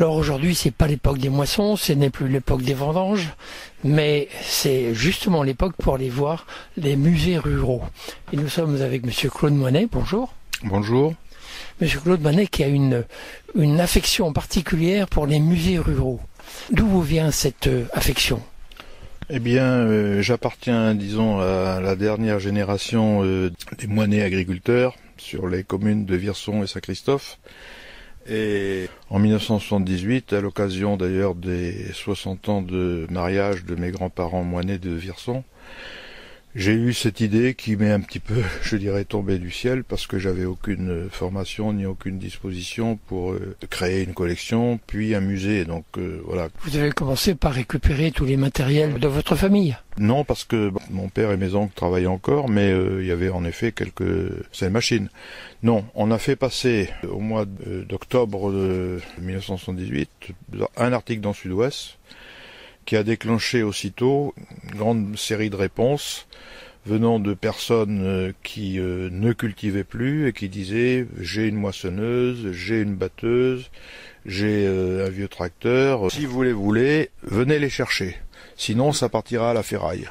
Alors aujourd'hui, c'est pas l'époque des moissons, ce n'est plus l'époque des vendanges, mais c'est justement l'époque pour aller voir les musées ruraux. Et nous sommes avec Monsieur Claude Moinet, bonjour. Bonjour. Monsieur Claude Moinet qui a une affection particulière pour les musées ruraux. D'où vous vient cette affection ? Eh bien, j'appartiens, disons, à la dernière génération des Moinet agriculteurs sur les communes de Virson et Saint-Christophe. Et en 1978, à l'occasion d'ailleurs des 60 ans de mariage de mes grands-parents Moinet de Virson, j'ai eu cette idée qui m'est un petit peu, je dirais, tombée du ciel parce que j'avais aucune formation ni aucune disposition pour créer une collection, puis un musée. Donc voilà. Vous avez commencé par récupérer tous les matériels de votre famille ? Non, parce que mon père et mes oncles travaillaient encore, mais il y avait en effet ces machines. Non, on a fait passer au mois d'octobre 1978 un article dans Sud-Ouest qui a déclenché aussitôt une grande série de réponses venant de personnes qui ne cultivaient plus et qui disaient « j'ai une moissonneuse, j'ai une batteuse, j'ai un vieux tracteur, si vous les voulez, venez les chercher, sinon ça partira à la ferraille ».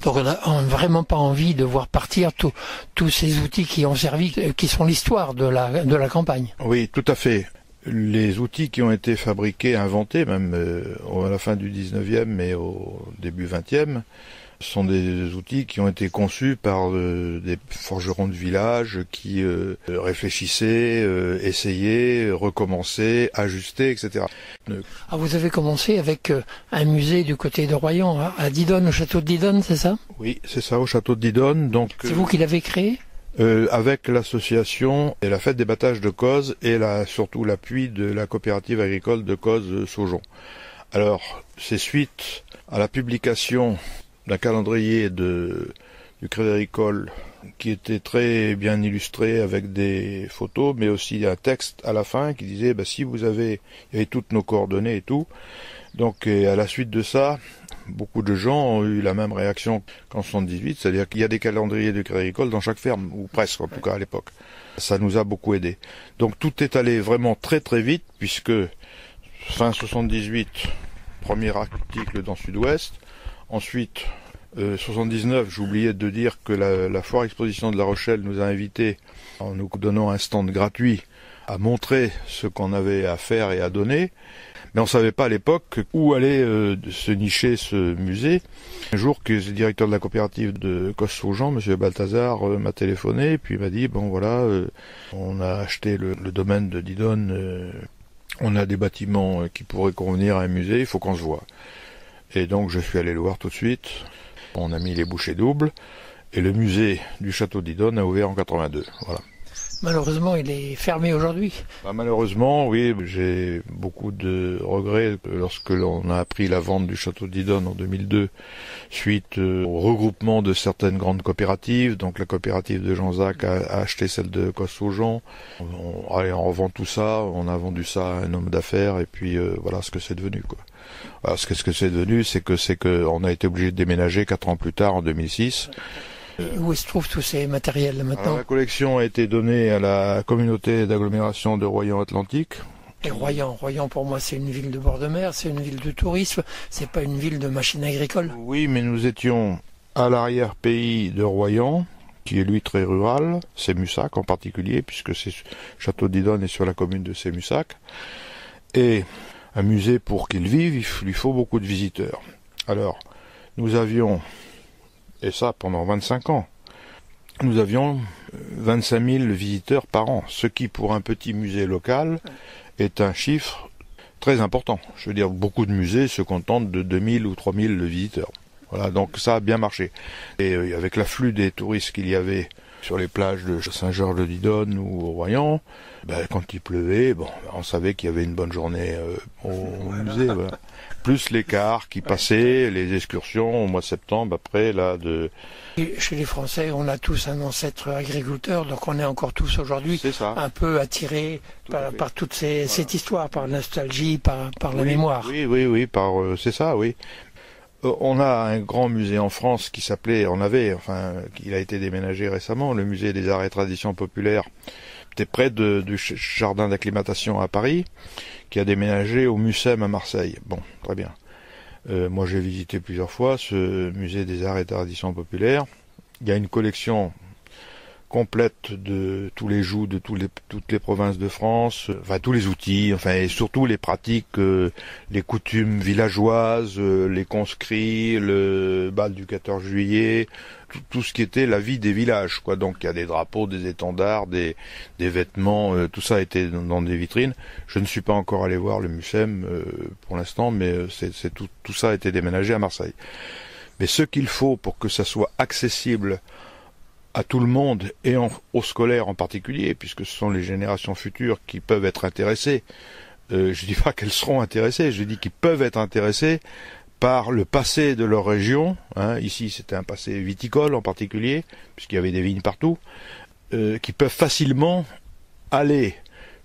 Donc on n'a vraiment pas envie de voir partir tous ces outils qui ont servi, qui sont l'histoire de la campagne. Oui, tout à fait. Les outils qui ont été fabriqués, inventés, même à la fin du 19e et au début 20e, sont des outils qui ont été conçus par des forgerons de village qui réfléchissaient, essayaient, recommençaient, ajustaient, etc. Ah, vous avez commencé avec un musée du côté de Royan, à Didonne, au château de Didonne, c'est ça ? Oui, c'est ça, au château de Didonne. Donc, c'est vous qui l'avez créé ? Avec l'association et la fête des battages de Cozes et surtout l'appui de la coopérative agricole de Cozes-Saujon. Alors, c'est suite à la publication d'un calendrier du Crédit Agricole qui était très bien illustré avec des photos, mais aussi un texte à la fin qui disait si vous avez, il y avait toutes nos coordonnées et tout. Donc, à la suite de ça, beaucoup de gens ont eu la même réaction qu'en 78, c'est-à-dire qu'il y a des calendriers de Crédit Agricole dans chaque ferme, ou presque en tout cas à l'époque. Ça nous a beaucoup aidé. Donc tout est allé vraiment très très vite, puisque fin 78, premier article dans Sud-Ouest, ensuite 79, j'oubliais de dire que la foire exposition de La Rochelle nous a invités, en nous donnant un stand gratuit, à montrer ce qu'on avait à faire et à donner. Mais on ne savait pas à l'époque où allait se nicher ce musée. Un jour que le directeur de la coopérative de Cozes-Saujon, M. Balthazar, m'a téléphoné et puis m'a dit bon voilà, on a acheté le domaine de Didonne, on a des bâtiments qui pourraient convenir à un musée, il faut qu'on se voie. Et donc je suis allé le voir tout de suite. On a mis les bouchées doubles et le musée du château de Didonne a ouvert en 82. Voilà. Malheureusement, il est fermé aujourd'hui. Malheureusement, oui, j'ai beaucoup de regrets lorsque l'on a appris la vente du château de Didonne en 2002, suite au regroupement de certaines grandes coopératives. Donc la coopérative de Jean-Zac a acheté celle de Cozes-Saujon. On revend tout ça, on a vendu ça à un homme d'affaires et puis voilà ce que c'est devenu, quoi. Alors, ce que c'est devenu, c'est que on a été obligé de déménager 4 ans plus tard, en 2006. Où se trouvent tous ces matériels là, maintenant ? Alors, la collection a été donnée à la communauté d'agglomération de Royan-Atlantique. Et Royan pour moi c'est une ville de bord de mer, c'est une ville de tourisme, c'est pas une ville de machines agricoles. Oui, mais nous étions à l'arrière-pays de Royan, qui est lui très rural, Sémussac en particulier, puisque Château de Didonne est sur la commune de Sémussac. Et un musée, pour qu'il vive, il lui faut beaucoup de visiteurs. Alors, nous avions, et ça pendant 25 ans, nous avions 25 000 visiteurs par an, ce qui pour un petit musée local est un chiffre très important. Je veux dire, beaucoup de musées se contentent de 2 000 ou 3 000 visiteurs. Voilà, donc ça a bien marché. Et avec l'afflux des touristes qu'il y avait sur les plages de Saint-Georges-de-Didonne ou au Royan, quand il pleuvait, on savait qu'il y avait une bonne journée au musée. Voilà. Plus les cars qui passaient, les excursions au mois de septembre, après, là, Chez les Français, on a tous un ancêtre agriculteur, donc on est encore tous aujourd'hui un peu attirés par toute cette histoire, par la nostalgie, par la mémoire. Oui, c'est ça, oui. On a un grand musée en France qui s'appelait, il a été déménagé récemment, le musée des arts et traditions populaires, c'était près du jardin d'acclimatation à Paris, qui a déménagé au Mucem à Marseille. Bon, très bien. Moi, j'ai visité plusieurs fois ce musée des arts et traditions populaires. Il y a une collection complète de tous les jougs de toutes les provinces de France, enfin tous les outils, enfin et surtout les pratiques, les coutumes villageoises, les conscrits, le bal du 14 juillet, tout ce qui était la vie des villages, quoi. Donc il y a des drapeaux, des étendards, des vêtements, tout ça était dans des vitrines. Je ne suis pas encore allé voir le Mucem pour l'instant, mais tout ça a été déménagé à Marseille. Mais ce qu'il faut pour que ça soit accessible à tout le monde et aux scolaires en particulier, puisque ce sont les générations futures qui peuvent être intéressées. Je dis pas qu'elles seront intéressées, je dis qu'ils peuvent être intéressées par le passé de leur région. Ici, c'était un passé viticole en particulier, puisqu'il y avait des vignes partout, qui peuvent facilement aller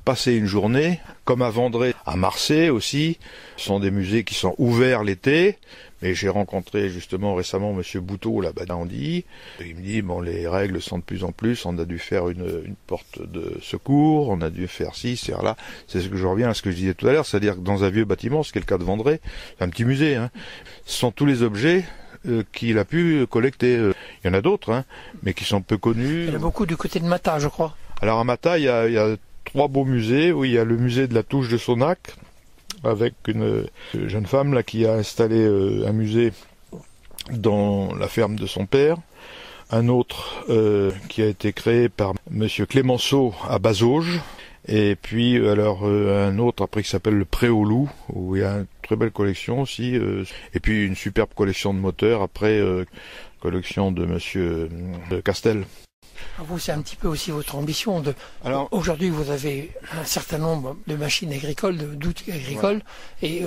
passer une journée, comme à Vendré, à Marseille aussi. Ce sont des musées qui sont ouverts l'été. Mais j'ai rencontré justement récemment Monsieur Bouteau là-bas à Andy. Il me dit bon, les règles sont de plus en plus. On a dû faire une porte de secours, on a dû faire ci, c'est là. C'est ce que je reviens à ce que je disais tout à l'heure, c'est-à-dire que dans un vieux bâtiment, ce qui est le cas de Vendré, c'est un petit musée. Ce sont tous les objets qu'il a pu collecter. Il y en a d'autres, mais qui sont peu connus. Il y en a beaucoup du côté de Mata, je crois. Alors à Mata, il y a 3 beaux musées. Oui, il y a le musée de la Touche de Sonac, avec une jeune femme là qui a installé un musée dans la ferme de son père, un autre qui a été créé par Monsieur Clémenceau à Bazauges, et puis alors un autre après qui s'appelle le Pré aux Loups, où il y a une très belle collection aussi, et puis une superbe collection de moteurs après collection de Monsieur Castel. Vous, c'est un petit peu aussi votre ambition. Alors, aujourd'hui, vous avez un certain nombre de machines agricoles, d'outils agricoles, et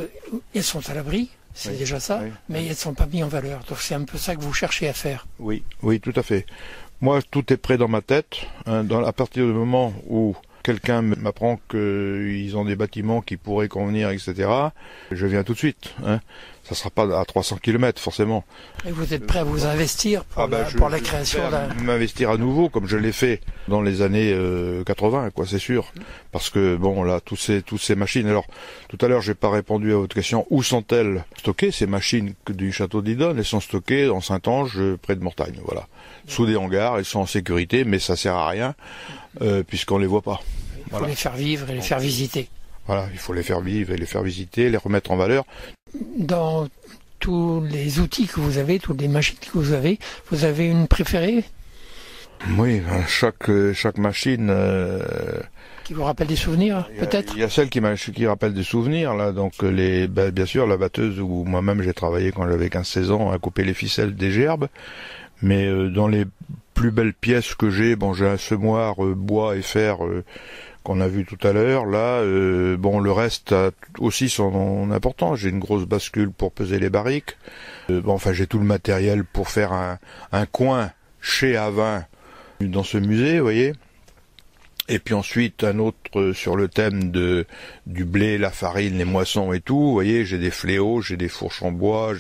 elles sont à l'abri, c'est déjà ça, mais elles ne sont pas mises en valeur. Donc c'est un peu ça que vous cherchez à faire. Oui, tout à fait. Moi, tout est prêt dans ma tête. À partir du moment où quelqu'un m'apprend qu'ils ont des bâtiments qui pourraient convenir, etc., je viens tout de suite. Ça sera pas à 300 km forcément. Et vous êtes prêt à vous investir pour la création m'investir à nouveau comme je l'ai fait dans les années 80, quoi, c'est sûr. Parce que bon, là, toutes ces machines. Alors, tout à l'heure, j'ai pas répondu à votre question. Où sont-elles stockées ces machines du château d'Idonne? Elles sont stockées en Saint-Ange, près de Mortagne, voilà. Sous des hangars, elles sont en sécurité, mais ça sert à rien puisqu'on les voit pas. Il faut les faire vivre et les faire visiter. Voilà, il faut les faire vivre et les faire visiter, les remettre en valeur. Dans tous les outils que vous avez, toutes les machines que vous avez une préférée? Oui, chaque machine... Qui vous rappelle des souvenirs, peut-être? Il y a celle qui rappelle des souvenirs, là. Donc, bien sûr, la batteuse où moi-même j'ai travaillé quand j'avais 15-16 ans à couper les ficelles des gerbes. Mais dans les plus belles pièces que j'ai un semoir bois et fer qu'on a vu tout à l'heure. Là, le reste a aussi son importance. J'ai une grosse bascule pour peser les barriques. J'ai tout le matériel pour faire un coin chez Avin dans ce musée, vous voyez. Et puis ensuite, un autre sur le thème du blé, la farine, les moissons et tout. Vous voyez, j'ai des fléaux, j'ai des fourches en bois,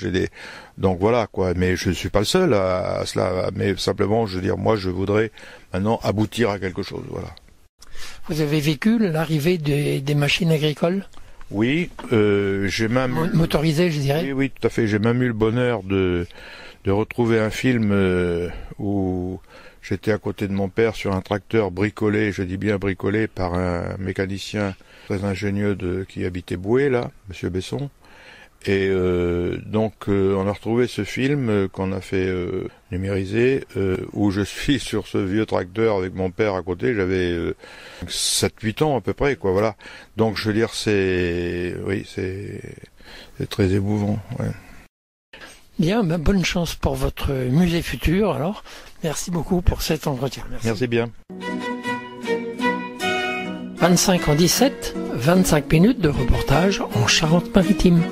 donc voilà, quoi. Mais je ne suis pas le seul à cela. Mais simplement, je veux dire, moi, je voudrais maintenant aboutir à quelque chose, voilà. Vous avez vécu l'arrivée des machines agricoles? Oui, j'ai même... Motorisées, je dirais. Oui, tout à fait. J'ai même eu le bonheur de retrouver un film où... J'étais à côté de mon père sur un tracteur bricolé, je dis bien bricolé, par un mécanicien très ingénieux qui habitait Boué, là, Monsieur Besson. Et donc on a retrouvé ce film qu'on a fait numériser, où je suis sur ce vieux tracteur avec mon père à côté. J'avais 7-8 ans à peu près, quoi, voilà. Donc je veux dire, c'est très émouvant, ouais. Bien, bonne chance pour votre musée futur, alors. Merci beaucoup pour cet entretien. Merci bien. 25 en 17, 25 minutes de reportage en Charente-Maritime.